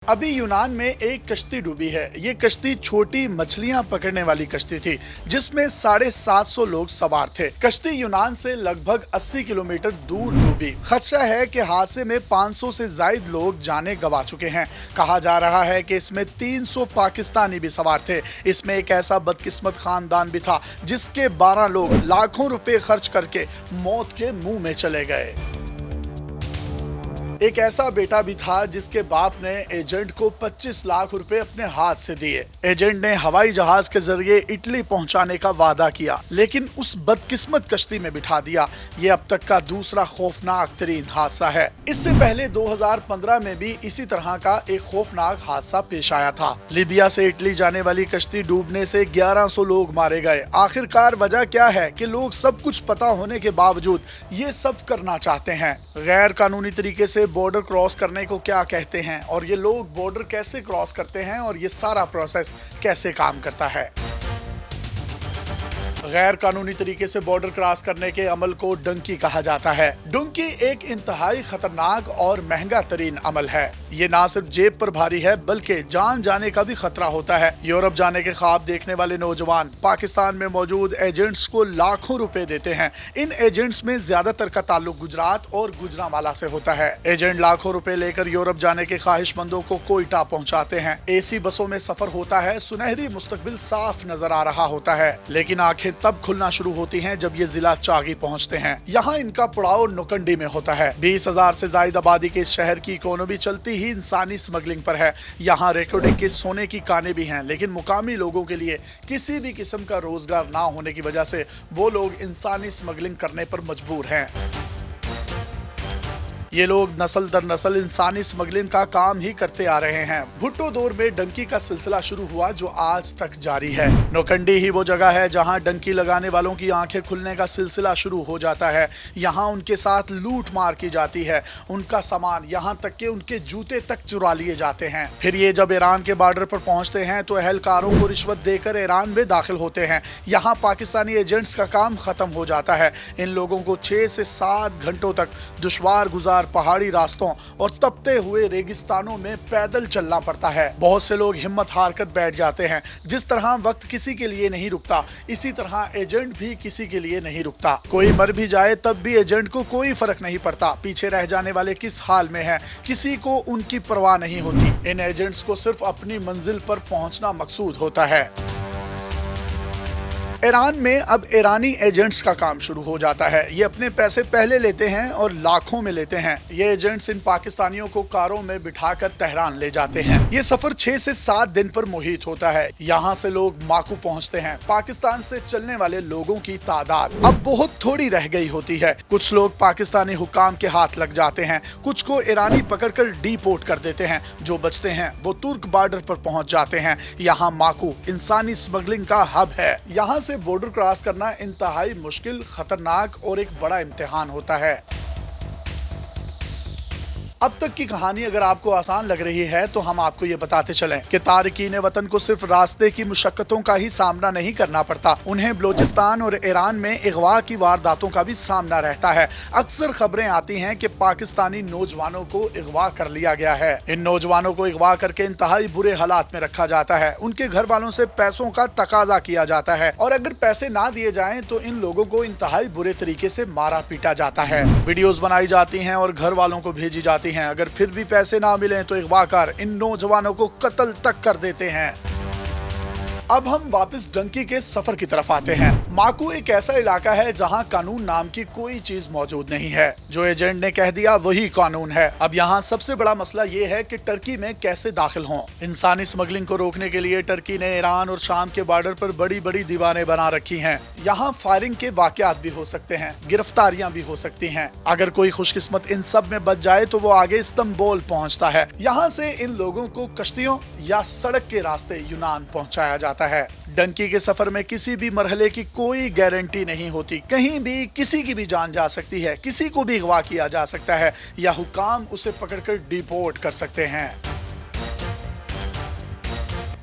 अभी यूनान में एक कश्ती डूबी है। ये कश्ती छोटी मछलियां पकड़ने वाली कश्ती थी, जिसमें 750 लोग सवार थे। कश्ती यूनान से लगभग 80 किलोमीटर दूर डूबी। खदशा है कि हादसे में 500 से ज्यादा लोग जाने गंवा चुके हैं। कहा जा रहा है कि इसमें 300 पाकिस्तानी भी सवार थे। इसमें एक ऐसा बदकिस्मत खानदान भी था जिसके 12 लोग लाखों रुपए खर्च करके मौत के मुंह में चले गए। एक ऐसा बेटा भी था जिसके बाप ने एजेंट को 25 लाख रुपए अपने हाथ से दिए। एजेंट ने हवाई जहाज के जरिए इटली पहुंचाने का वादा किया, लेकिन उस बदकिस्मत कश्ती में बिठा दिया। ये अब तक का दूसरा खौफनाक तरीन हादसा है। इससे पहले 2015 में भी इसी तरह का एक खौफनाक हादसा पेश आया था। लीबिया से इटली जाने वाली कश्ती डूबने से 1100 लोग मारे गए। आखिरकार वजह क्या है कि लोग सब कुछ पता होने के बावजूद ये सब करना चाहते हैं? गैर कानूनी तरीके से बॉर्डर क्रॉस करने को क्या कहते हैं, और ये लोग बॉर्डर कैसे क्रॉस करते हैं, और ये सारा प्रोसेस कैसे काम करता है? गैर कानूनी तरीके से बॉर्डर क्रॉस करने के अमल को डंकी कहा जाता है। डंकी एक इंतहाई खतरनाक और महंगा तरीन अमल है। ये ना सिर्फ जेब पर भारी है, बल्कि जान जाने का भी खतरा होता है। यूरोप जाने के ख्वाब देखने वाले नौजवान पाकिस्तान में मौजूद एजेंट्स को लाखों रुपए देते हैं। इन एजेंट्स में ज्यादातर का ताल्लुक गुजरात और गुजरांवाला से होता है। एजेंट लाखों रुपए लेकर यूरोप जाने के ख्वाहिशमंदों को कोयटा पहुंचाते हैं। एसी बसों में सफर होता है। सुनहरी मुस्तकबिल साफ नजर आ रहा होता है, लेकिन आंखें तब खुलना शुरू होती हैं जब ये जिला चागी पहुंचते हैं। यहाँ इनका पड़ाव नोकंडी में होता है। 20,000 से ज्यादा आबादी के इस शहर की इकोनॉमी चलती ही इंसानी स्मगलिंग पर है। यहाँ रिकॉर्डिंग के सोने की कानें भी हैं, लेकिन मुकामी लोगों के लिए किसी भी किस्म का रोजगार ना होने की वजह से वो लोग इंसानी स्मगलिंग करने पर मजबूर हैं। ये लोग नस्ल दर नस्ल इंसानी स्मगलिंग का काम ही करते आ रहे हैं। भुट्टो दौर में डंकी का सिलसिला शुरू हुआ जो आज तक जारी है। नोकंडी ही वो जगह है जहां डंकी लगाने वालों की आंखें खुलने का सिलसिला शुरू हो जाता है। यहाँ उनके साथ लूट मार की जाती है, उनका सामान यहाँ तक के उनके जूते तक चुरा लिए जाते हैं। फिर ये जब ईरान के बॉर्डर पर पहुंचते हैं तो अहलकारों को रिश्वत देकर ईरान में दाखिल होते हैं। यहाँ पाकिस्तानी एजेंट्स का काम खत्म हो जाता है। इन लोगों को 6 से 7 घंटों तक दुश्वार गुजार पहाड़ी रास्तों और तपते हुए रेगिस्तानों में पैदल चलना पड़ता है। बहुत से लोग हिम्मत हार कर बैठ जाते हैं। जिस तरह वक्त किसी के लिए नहीं रुकता, इसी तरह एजेंट भी किसी के लिए नहीं रुकता। कोई मर भी जाए तब भी एजेंट को कोई फर्क नहीं पड़ता। पीछे रह जाने वाले किस हाल में हैं, किसी को उनकी परवाह नहीं होती। इन एजेंट्स को सिर्फ अपनी मंजिल पर पहुंचना मकसूद होता है। ईरान में अब ईरानी एजेंट्स का काम शुरू हो जाता है। ये अपने पैसे पहले लेते हैं और लाखों में लेते हैं। ये एजेंट्स इन पाकिस्तानियों को कारों में बिठाकर तेहरान ले जाते हैं। ये सफर 6 से 7 दिन पर मुहित होता है। यहाँ से लोग माकू पहुँचते हैं। पाकिस्तान से चलने वाले लोगों की तादाद अब बहुत थोड़ी रह गई होती है। कुछ लोग पाकिस्तानी हुक्काम के हाथ लग जाते हैं, कुछ को ईरानी पकड़कर डिपोर्ट कर देते हैं। जो बचते हैं वो तुर्क बॉर्डर पर पहुँच जाते हैं। यहाँ माकू इंसानी स्मगलिंग का हब है। यहाँ से बॉर्डर क्रॉस करना इंतहाई मुश्किल, खतरनाक और एक बड़ा इम्तिहान होता है। अब तक की कहानी अगर आपको आसान लग रही है तो हम आपको ये बताते चलें कि तारिकीन वतन को सिर्फ रास्ते की मुशक्कतों का ही सामना नहीं करना पड़ता, उन्हें बलोचिस्तान और ईरान में अगवा की वारदातों का भी सामना रहता है। अक्सर खबरें आती हैं कि पाकिस्तानी नौजवानों को अगवा कर लिया गया है। इन नौजवानों को अगवा करके इंतहाई बुरे हालात में रखा जाता है। उनके घर वालों से पैसों का तकाजा किया जाता है, और अगर पैसे ना दिए जाएं तो इन लोगों को इंतहाई बुरे तरीके से मारा पीटा जाता है। वीडियोस बनाई जाती हैं और घर वालों को भेजी जाती हैं। अगर फिर भी पैसे ना मिलें तो अगवाकार इन नौजवानों को कत्ल तक कर देते हैं। अब हम वापस डंकी के सफर की तरफ आते हैं। माकू एक ऐसा इलाका है जहां कानून नाम की कोई चीज मौजूद नहीं है। जो एजेंट ने कह दिया वही कानून है। अब यहाँ सबसे बड़ा मसला ये है कि टर्की में कैसे दाखिल हों। इंसानी स्मगलिंग को रोकने के लिए टर्की ने ईरान और शाम के बॉर्डर पर बड़ी बड़ी दीवारें बना रखी हैं। यहाँ फायरिंग के वाकयात भी हो सकते हैं, गिरफ्तारियां भी हो सकती हैं। अगर कोई खुशकिस्मत इन सब में बच जाए तो वो आगे इस्तांबुल पहुँचता है। यहाँ से इन लोगों को कश्तियों या सड़क के रास्ते यूनान पहुँचाया जाता है। डंकी के सफर में किसी भी मरहले की कोई गारंटी नहीं होती। कहीं भी किसी की भी जान जा सकती है, किसी को भी अगवा किया जा सकता है, या हुक्काम उसे पकड़कर डिपोर्ट कर सकते हैं।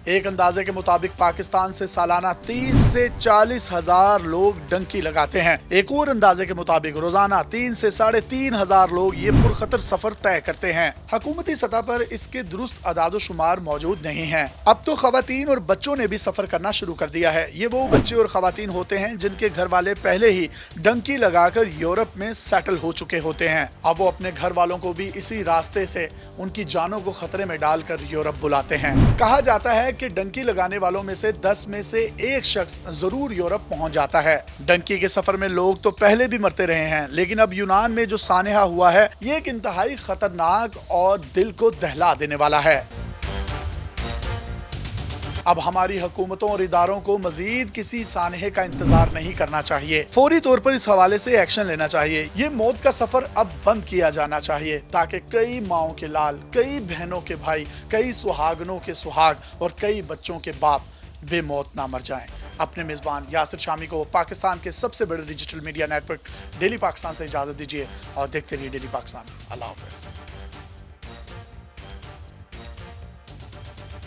एक अंदाजे के मुताबिक पाकिस्तान से सालाना 30 से 40 हजार लोग डंकी लगाते हैं। एक और अंदाजे के मुताबिक रोजाना 3 से 3,500 लोग ये पुरखतर सफर तय करते हैं। हुकूमती सतह पर इसके दुरुस्त अदाद-ओ-शुमार मौजूद नहीं है। अब तो खवातीन और बच्चों ने भी सफर करना शुरू कर दिया है। ये वो बच्चे और खवातीन होते हैं जिनके घर वाले पहले ही डंकी लगाकर यूरोप में सेटल हो चुके होते हैं। अब वो अपने घर वालों को भी इसी रास्ते से उनकी जानों को खतरे में डालकर यूरोप बुलाते हैं। कहा जाता है कि डंकी लगाने वालों में से 10 में से एक शख्स जरूर यूरोप पहुंच जाता है। डंकी के सफर में लोग तो पहले भी मरते रहे हैं, लेकिन अब यूनान में जो सानेहा हुआ है ये एक इंतहाई खतरनाक और दिल को दहला देने वाला है। अब हमारी हुकूमतों और इदारों को मजीद किसी सानहे का इंतजार नहीं करना चाहिए। फौरी तौर पर इस हवाले से एक्शन लेना चाहिए। ये मौत का सफर अब बंद किया जाना चाहिए ताकि कई माओं के लाल, कई बहनों के भाई, कई सुहागनों के सुहाग और कई बच्चों के बाप वे मौत ना मर जाएं। अपने मेजबान यासिर शामी को पाकिस्तान के सबसे बड़े digital media network daily Pakistan से इजाजत दीजिए और देखते रहिए डेली पाकिस्तान। अल्लाह हाफ़िज़।